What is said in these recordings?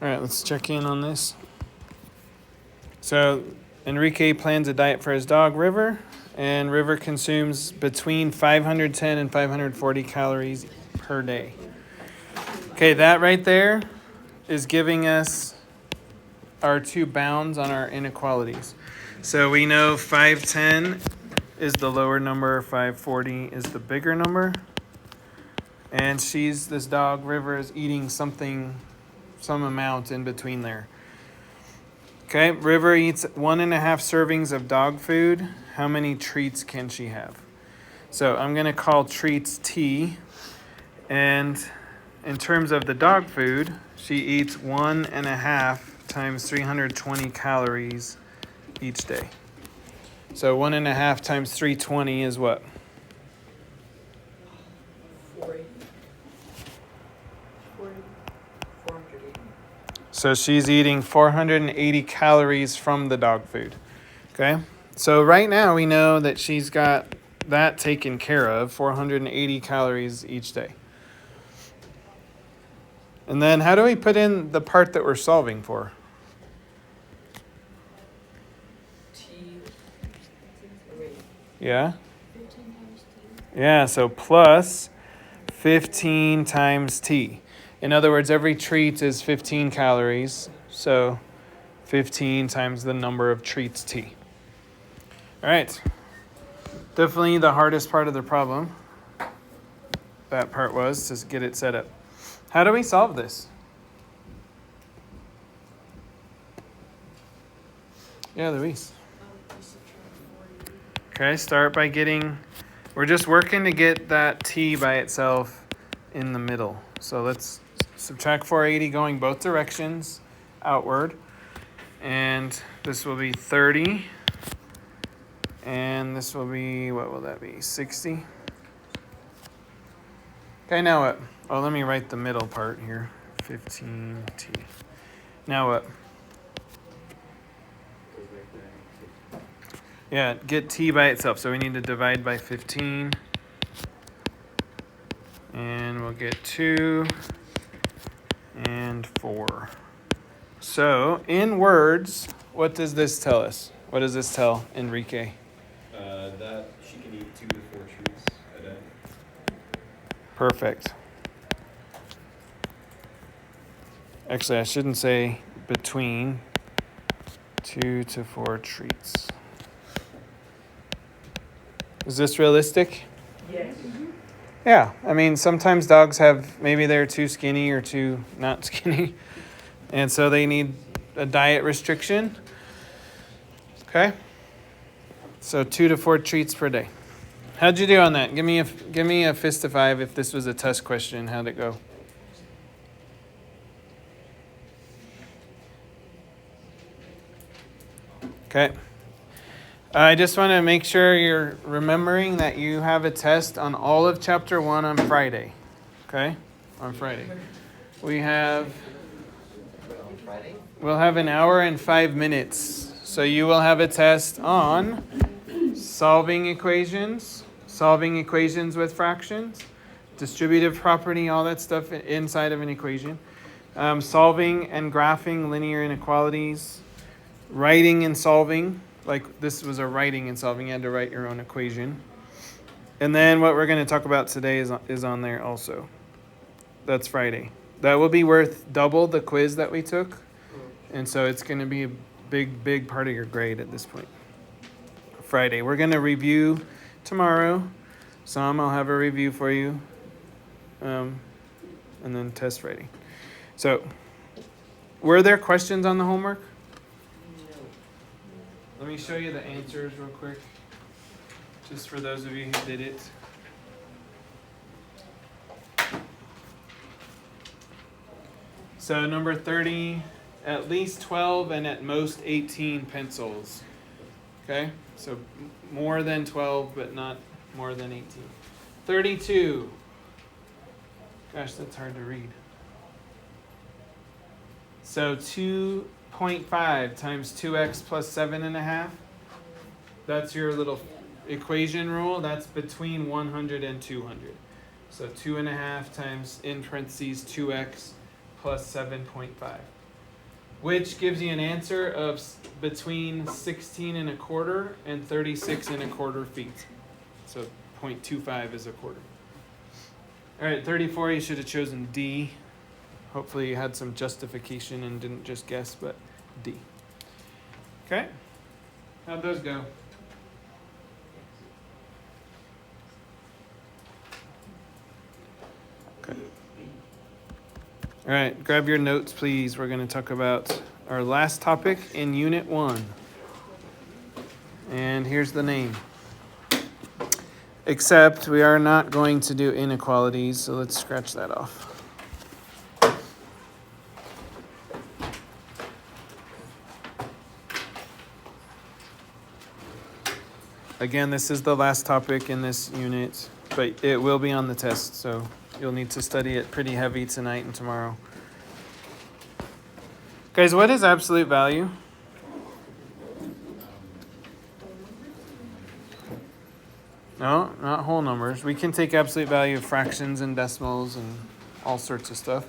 All right, let's check in on this. So Enrique plans a diet for his dog, River, and River consumes between 510 and 540 calories per day. Okay, that right there is giving us our two bounds on our inequalities. So we know 510 is the lower number, 540 is the bigger number. And this dog, River, is eating some amount in between there. Okay, River eats 1.5 servings of dog food. How many treats can she have? So I'm going to call treats T. And in terms of the dog food, she eats 1.5 times 320 calories each day. So 1.5 times 320 is what? 480. So she's eating 480 calories from the dog food. Okay? So right now we know that she's got that taken care of, 480 calories each day. And then how do we put in the part that we're solving for? Yeah? Yeah, so plus 15 times T. In other words, every treat is 15 calories. So 15 times the number of treats T. All right. Definitely the hardest part of the problem. That part was to get it set up. How do we solve this? Yeah, Luis. Okay, start by we're just working to get that T by itself in the middle. So let's subtract 480 going both directions, outward. And this will be 30. And this will be, what will that be, 60? Okay, now what? Oh, let me write the middle part here. 15T. Now what? Yeah, get T by itself. So we need to divide by 15. And we'll get 2 and 4. So in words, what does this tell us? What does this tell Enrique? That she can eat 2 to 4 treats a day. Perfect. Actually, I shouldn't say between 2 to 4 treats. Is this realistic? Yes. Yeah, I mean, sometimes dogs maybe they're too skinny or too not skinny, and so they need a diet restriction. Okay? So 2 to 4 treats per day. How'd you do on that? Give me a fist of 5 if this was a test question. How'd it go? Okay. I just want to make sure you're remembering that you have a test on all of chapter 1 on Friday. Okay? On Friday. We'll have an hour and 5 minutes. So you will have a test on solving equations with fractions, distributive property, all that stuff inside of an equation, solving and graphing linear inequalities, writing and solving. Like this was a writing and solving. You had to write your own equation. And then what we're going to talk about today is on there also. That's Friday. That will be worth double the quiz that we took. And so it's going to be a big part of your grade at this point. Friday. We're going to review tomorrow. I'll have a review for you. And then test Friday. So, were there questions on the homework? Let me show you the answers real quick, just for those of you who did it. So number 30, at least 12 and at most 18 pencils. Okay, so more than 12, but not more than 18. 32. Gosh, that's hard to read. So 2.5 times 2x plus 7.5. That's your little equation rule. That's between 100 and 200. So 2.5 times, in parentheses, 2x plus 7.5. which gives you an answer of between 16 and a quarter and 36 and a quarter feet. So 0.25 is a quarter. All right, 34, you should have chosen D. Hopefully you had some justification and didn't just guess, but D. Okay, how'd those go? Okay. All right, grab your notes, please. We're going to talk about our last topic in Unit 1. And here's the name. Except we are not going to do inequalities, so let's scratch that off. Again, this is the last topic in this unit, but it will be on the test, so you'll need to study it pretty heavy tonight and tomorrow. Guys, what is absolute value? No, not whole numbers. We can take absolute value of fractions and decimals and all sorts of stuff.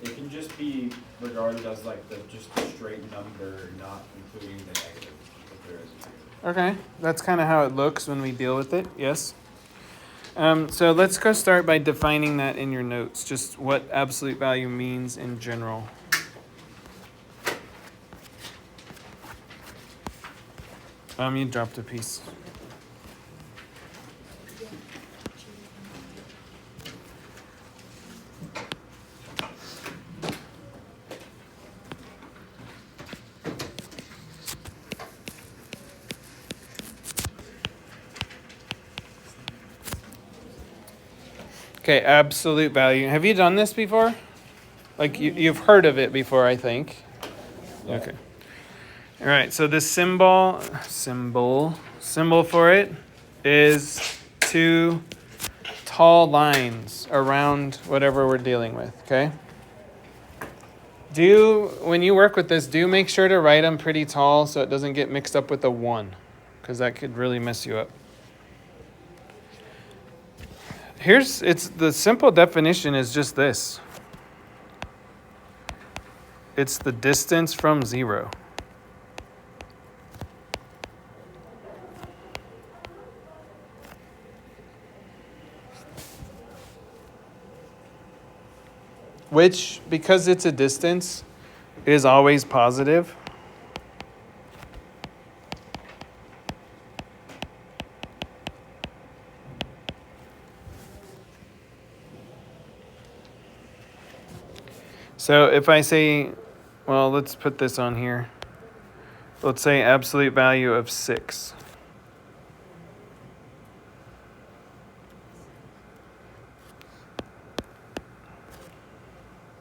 It can just be regarded as like just a straight number, not including the negative, if there is a negative. Okay, that's kind of how it looks when we deal with it, yes. So let's go start by defining that in your notes, just what absolute value means in general. You dropped a piece. Okay, absolute value. Have you done this before? Like you've heard of it before, I think. Yeah. Okay. All right, so the symbol for it is two tall lines around whatever we're dealing with, okay? When you work with this, do make sure to write them pretty tall so it doesn't get mixed up with a 1, because that could really mess you up. The simple definition is just this. It's the distance from 0. Which, because it's a distance, is always positive. So if I say, well, let's put this on here. Let's say absolute value of 6.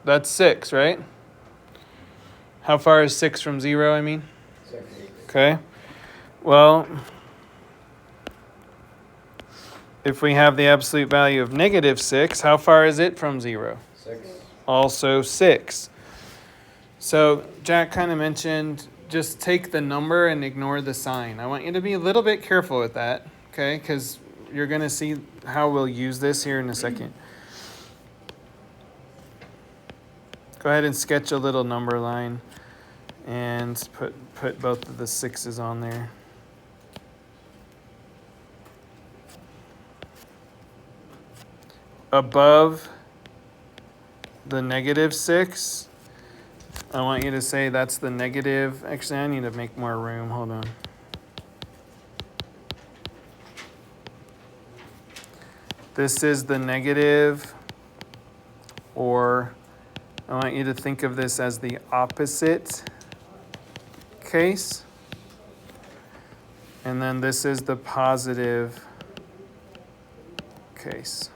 That's 6, right? How far is 6 from 0, I mean? 6. Okay. Well, if we have the absolute value of negative 6, how far is it from 0? 6. Also 6. So Jack kind of mentioned just take the number and ignore the sign. I want you to be a little bit careful with that, okay? Because you're going to see how we'll use this here in a second. Go ahead and sketch a little number line and put both of the 6's on there. Above the negative 6, I want you to say that's the negative. Actually, I need to make more room. Hold on. This is the negative, or I want you to think of this as the opposite case. And then this is the positive case.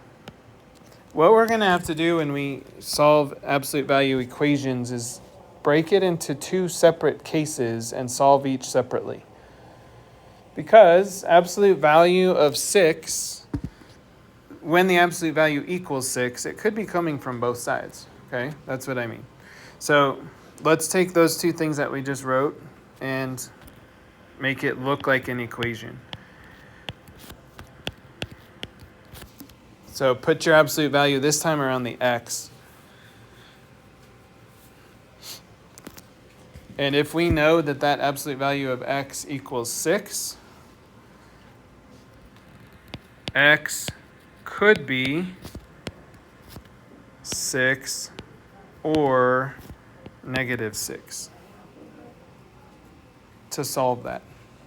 What we're going to have to do when we solve absolute value equations is break it into 2 separate cases and solve each separately. Because absolute value of 6, when the absolute value equals 6, it could be coming from both sides. Okay, that's what I mean. So let's take those 2 things that we just wrote and make it look like an equation. So put your absolute value this time around the x. And if we know that that absolute value of x equals 6, x could be 6 or negative 6 to solve that.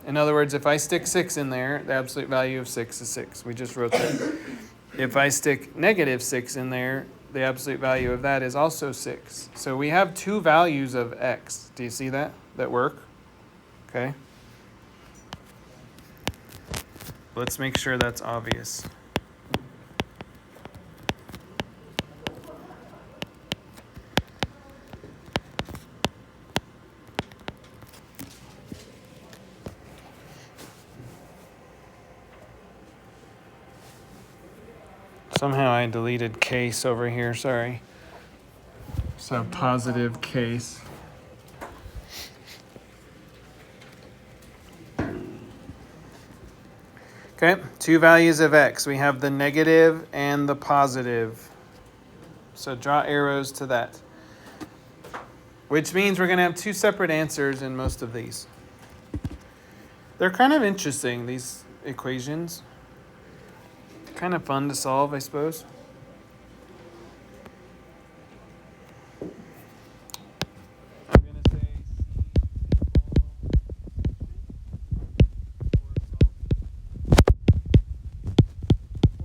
In other words, if I stick 6 in there, the absolute value of 6 is 6. We just wrote that. If I stick negative 6 in there, the absolute value of that is also 6. So we have two values of x. Do you see that? That work? Okay. Let's make sure that's obvious. Somehow I deleted case over here, sorry. So positive case. Okay, two values of x. We have the negative and the positive. So draw arrows to that. Which means we're going to have two separate answers in most of these. They're kind of interesting, these equations. Kind of fun to solve, I suppose. I'm going to say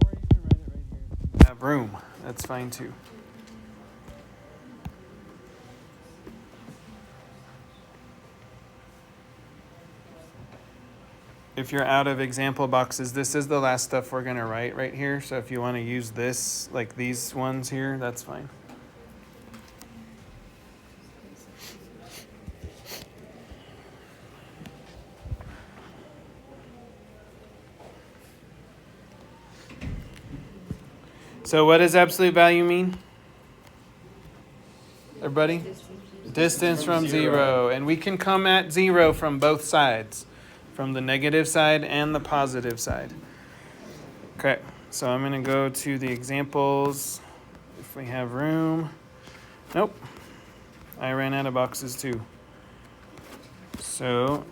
or you can write it right here if you have room. That's fine too. If you're out of example boxes, this is the last stuff we're going to write right here. So if you want to use this, like these ones here, that's fine. So what does absolute value mean? Everybody? Distance from zero. And we can come at 0 from both sides. From the negative side and the positive side. Okay, so I'm going to go to the examples if we have room. Nope, I ran out of boxes too. So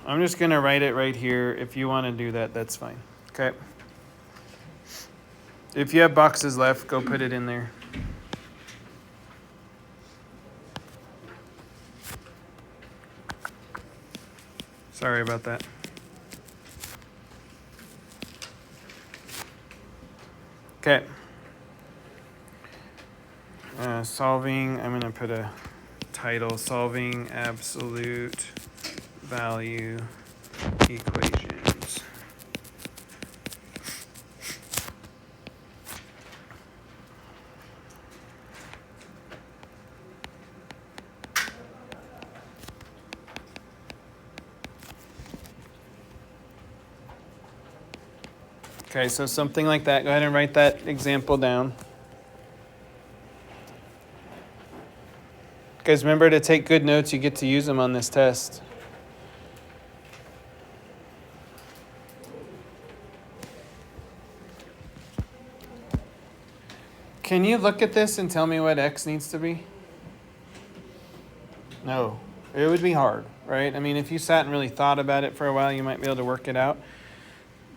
I'm just going to write it right here. If you want to do that, that's fine. Okay. If you have boxes left, go put it in there. Sorry about that. Okay. Solving, I'm going to put a title, solving absolute value equations. Okay, so something like that. Go ahead and write that example down. Guys, remember to take good notes. You get to use them on this test. Can you look at this and tell me what x needs to be? No, it would be hard, right? I mean, if you sat and really thought about it for a while, you might be able to work it out.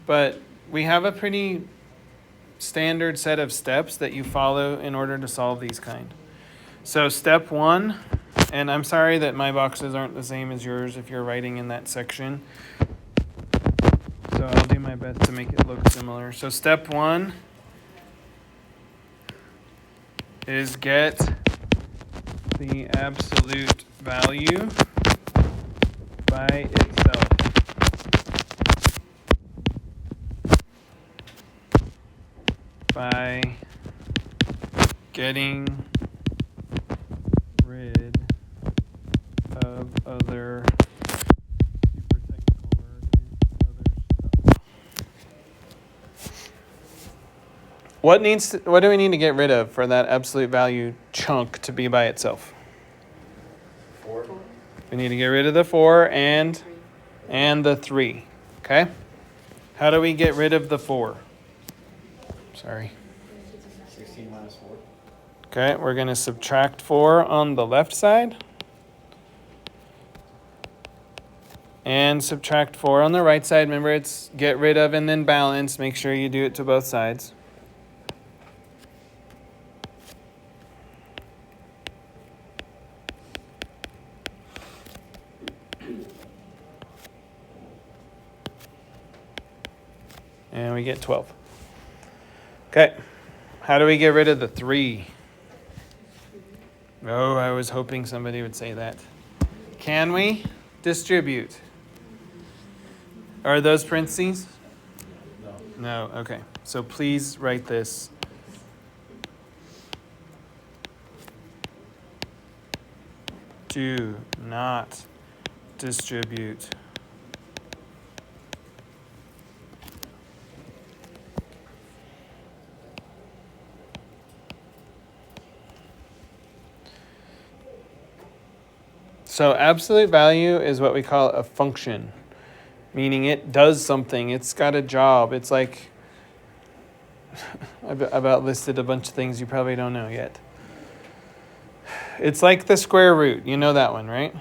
But we have a pretty standard set of steps that you follow in order to solve these kind. So step 1, and I'm sorry that my boxes aren't the same as yours if you're writing in that section. So I'll do my best to make it look similar. So step 1 is get the absolute value by itself. By getting rid of other super technical word here, other stuff. What do we need to get rid of for that absolute value chunk to be by itself? 4. We need to get rid of the 4 and the 3. Okay? How do we get rid of the 4? Sorry. 16 minus 4. Okay, we're going to subtract 4 on the left side. and subtract 4 on the right side. Remember, it's get rid of and then balance. Make sure you do it to both sides. And we get 12. Okay, how do we get rid of the 3? Oh, I was hoping somebody would say that. Can we distribute? Are those parentheses? No. No, okay. So please write this. Do not distribute. So absolute value is what we call a function, meaning it does something. It's got a job. It's like, I've about listed a bunch of things you probably don't know yet. It's like the square root. You know that one, right?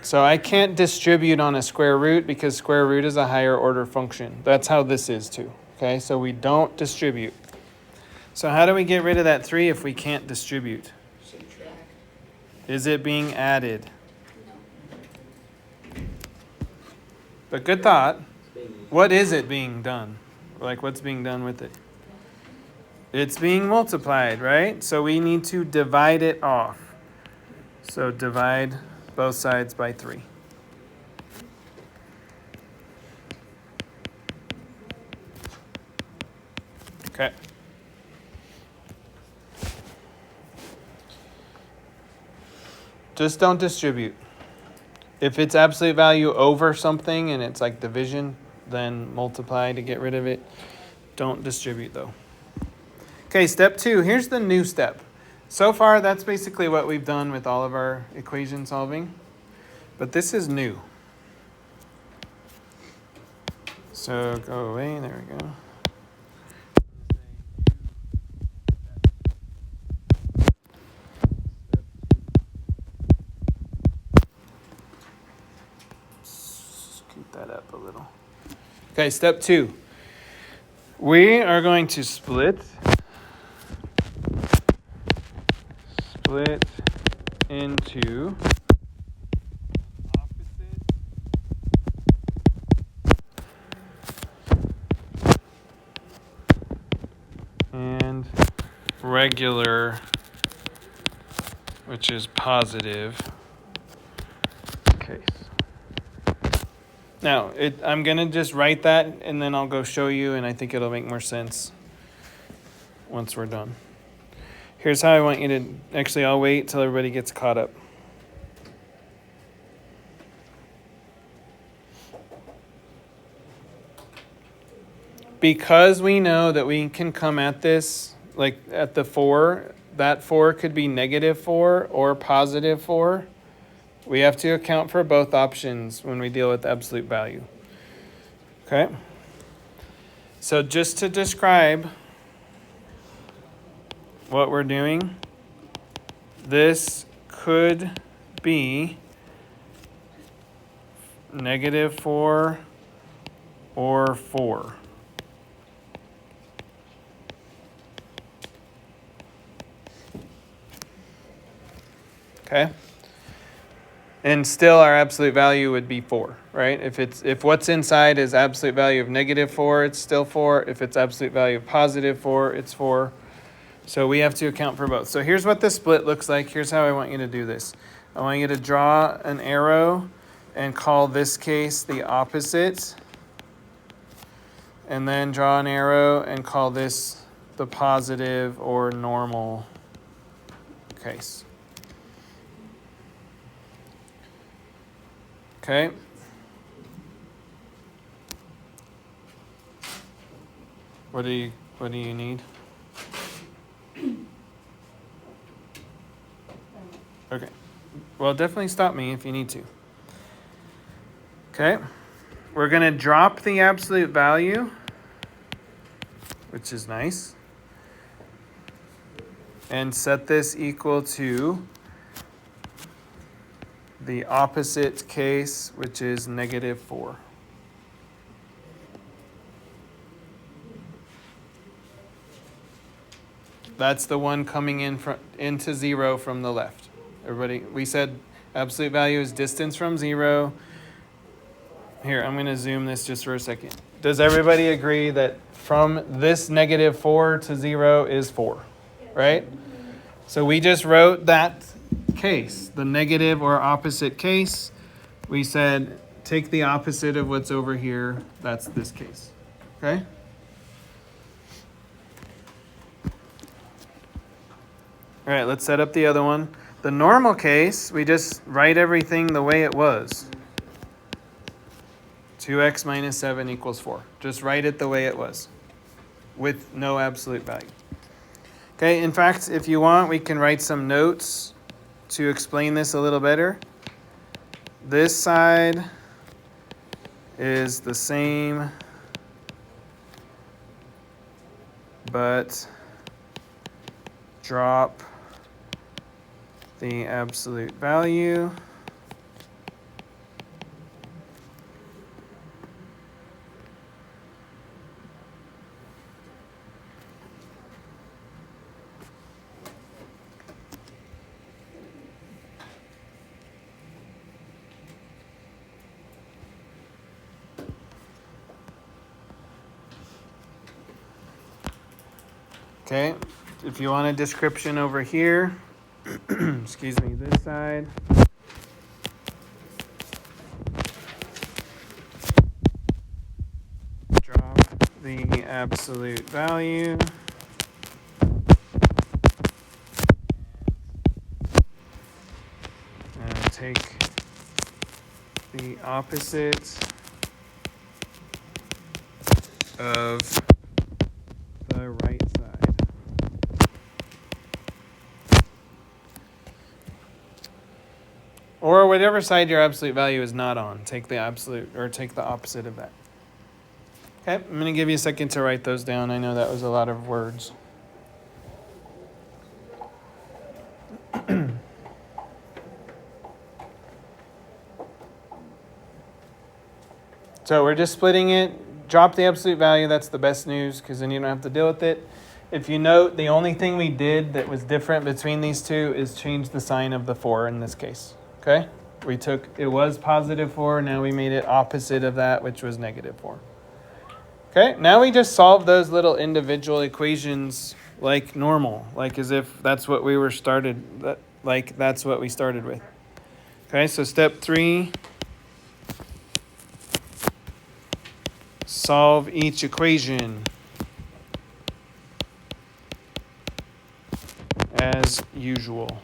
So I can't distribute on a square root because square root is a higher order function. That's how this is too. Okay, so we don't distribute. So how do we get rid of that 3 if we can't distribute? Subtract. Is it being added? But good thought. What is it being done? Like, what's being done with it? It's being multiplied, right? So we need to divide it off. So divide both sides by 3. Okay. Just don't distribute. If it's absolute value over something and it's like division, then multiply to get rid of it. Don't distribute though. Okay, step 2. Here's the new step. So far, that's basically what we've done with all of our equation solving. But this is new. So go away. There we go. Scoot that up a little. Okay, step 2. We are going to split into opposite and regular, which is positive case. Now, I'm going to just write that and then I'll go show you, and I think it'll make more sense once we're done. Here's how I want you to, actually I'll wait till everybody gets caught up. Because we know that we can come at this, like at the 4, that 4 could be negative 4 or positive 4. We have to account for both options when we deal with absolute value. Okay? So just to describe what we're doing, this could be negative 4 or 4. Okay? And still our absolute value would be 4, right? If what's inside is absolute value of negative 4, it's still 4. If it's absolute value of positive 4, it's 4. So we have to account for both. So here's what the split looks like. Here's how I want you to do this. I want you to draw an arrow and call this case the opposite. And then draw an arrow and call this the positive or normal case. Okay. What do you need? Okay. Well, definitely stop me if you need to. Okay. We're going to drop the absolute value, which is nice, and set this equal to the opposite case, which is -4. That's the one coming into 0 from the left. Everybody, we said absolute value is distance from 0. Here, I'm going to zoom this just for a second. Does everybody agree that from this -4 to 0 is 4, right? So we just wrote that case, the negative or opposite case. We said take the opposite of what's over here. That's this case, okay? All right, let's set up the other one. The normal case, we just write everything the way it was. 2x minus 7 equals 4. Just write it the way it was with no absolute value. Okay, in fact, if you want, we can write some notes to explain this a little better. This side is the same, but drop the absolute value. Okay, if you want a description over here, excuse me, this side. Drop the absolute value. And take the opposite of the right side. Or whatever side your absolute value is not on, take the absolute or take the opposite of that. Okay, I'm going to give you a second to write those down. I know that was a lot of words. So we're just splitting it. Drop the absolute value. That's the best news because then you don't have to deal with it. If you note, the only thing we did that was different between these two is change the sign of the 4 in this case. Okay? It was +4. Now we made it opposite of that, which was -4. Okay? Now we just solve those little individual equations like normal, like as if that's what we were started, like that's what we started with. Okay? So step 3. Solve each equation as usual.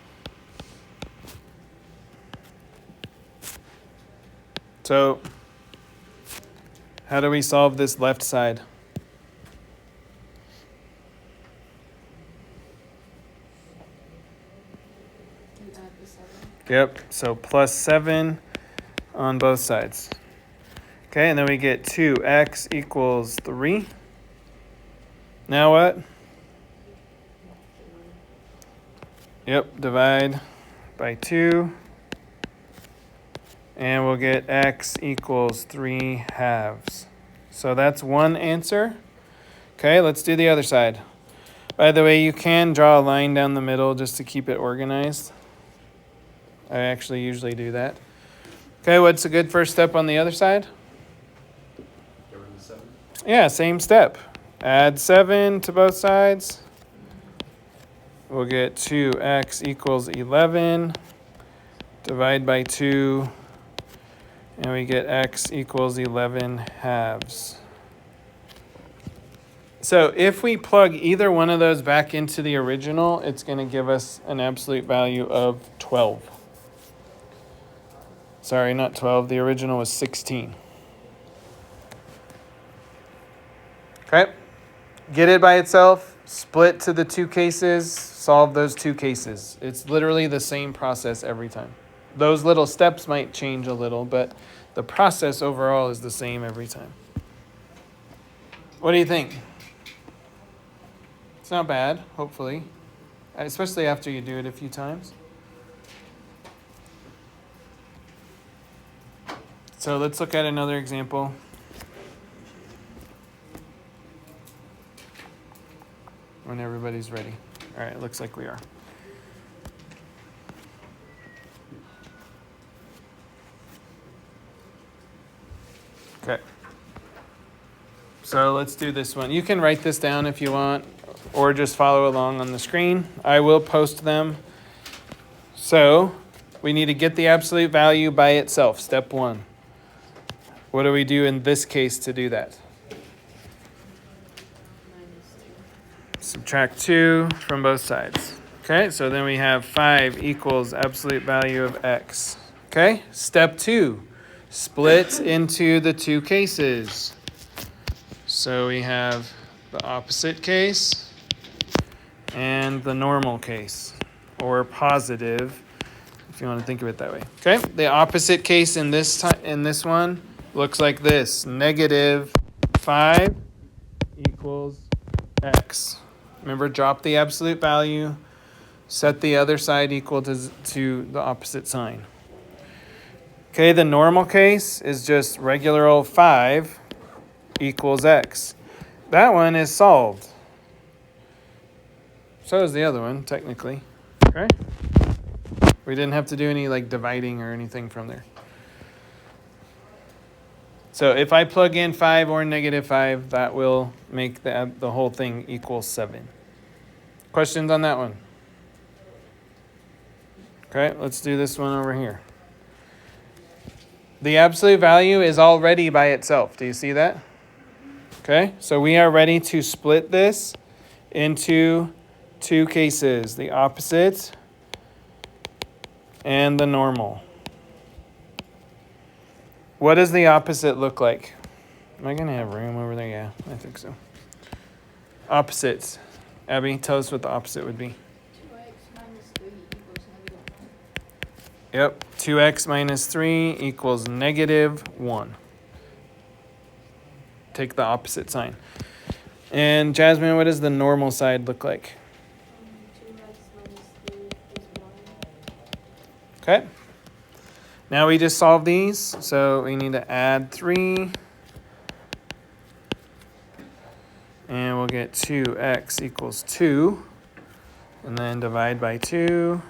So, how do we solve this left side? Yep, so +7 on both sides. Okay, and then we get 2x equals 3. Now what? Yep, divide by 2. And we'll get x equals 3/2. So that's one answer. Okay, let's do the other side. By the way, you can draw a line down the middle just to keep it organized. I actually usually do that. Okay, what's a good first step on the other side? Get rid of the 7. Yeah, same step. Add 7 to both sides. We'll get 2x equals 11. Divide by 2. And we get x equals 11/2. So if we plug either one of those back into the original, it's going to give us an absolute value of 12. Sorry, not 12. The original was 16. Okay. Get it by itself, split to the two cases, solve those two cases. It's literally the same process every time. Those little steps might change a little, but the process overall is the same every time. What do you think? It's not bad, hopefully, especially after you do it a few times. So let's look at another example. When everybody's ready. All right, looks like we are. Okay. So let's do this one. You can write this down if you want, or just follow along on the screen. I will post them. So we need to get the absolute value by itself, step 1. What do we do in this case to do that? Subtract 2 from both sides. Okay, so then we have 5 equals absolute value of x. Okay, step 2, split into the 2 cases. So we have the opposite case and the normal case, or positive, if you want to think of it that way. Okay, the opposite case in this one looks like this: negative 5 equals x. Remember, drop the absolute value, set the other side equal to the opposite sign. Okay, the normal case is just regular old 5 equals x. That one is solved. So is the other one, technically. Okay? We didn't have to do any like dividing or anything from there. So if I plug in 5 or negative 5, that will make the whole thing equal 7. Questions on that one? Okay, let's do this one over here. The absolute value is already by itself. Do you see that? Okay, so we are ready to split this into 2 cases, the opposite and the normal. What does the opposite look like? Am I going to have room over there? Yeah, I think so. Opposites. Abby, tell us what the opposite would be. 2x minus 3 equals -1. Yep, 2x minus 3 equals -1. Take the opposite sign. And Jasmine, what does the normal side look like? 2x minus 3 is 1. Okay. Now we just solve these, so we need to add 3. And we'll get 2x equals 2. And then divide by 2.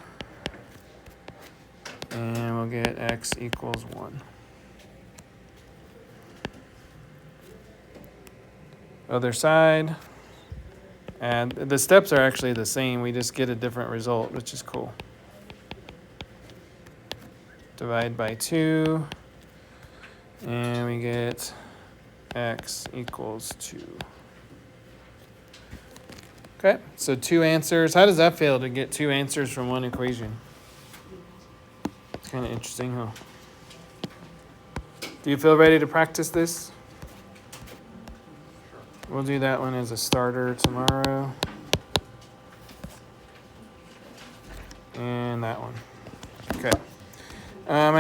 And we'll get x equals 1. Other side. And the steps are actually the same. We just get a different result, which is cool. Divide by 2. And we get x equals 2. Okay, so 2 answers. How does that feel to get 2 answers from one equation? Kind of interesting, huh? Do you feel ready to practice this? We'll do that one as a starter tomorrow. And that one. Okay.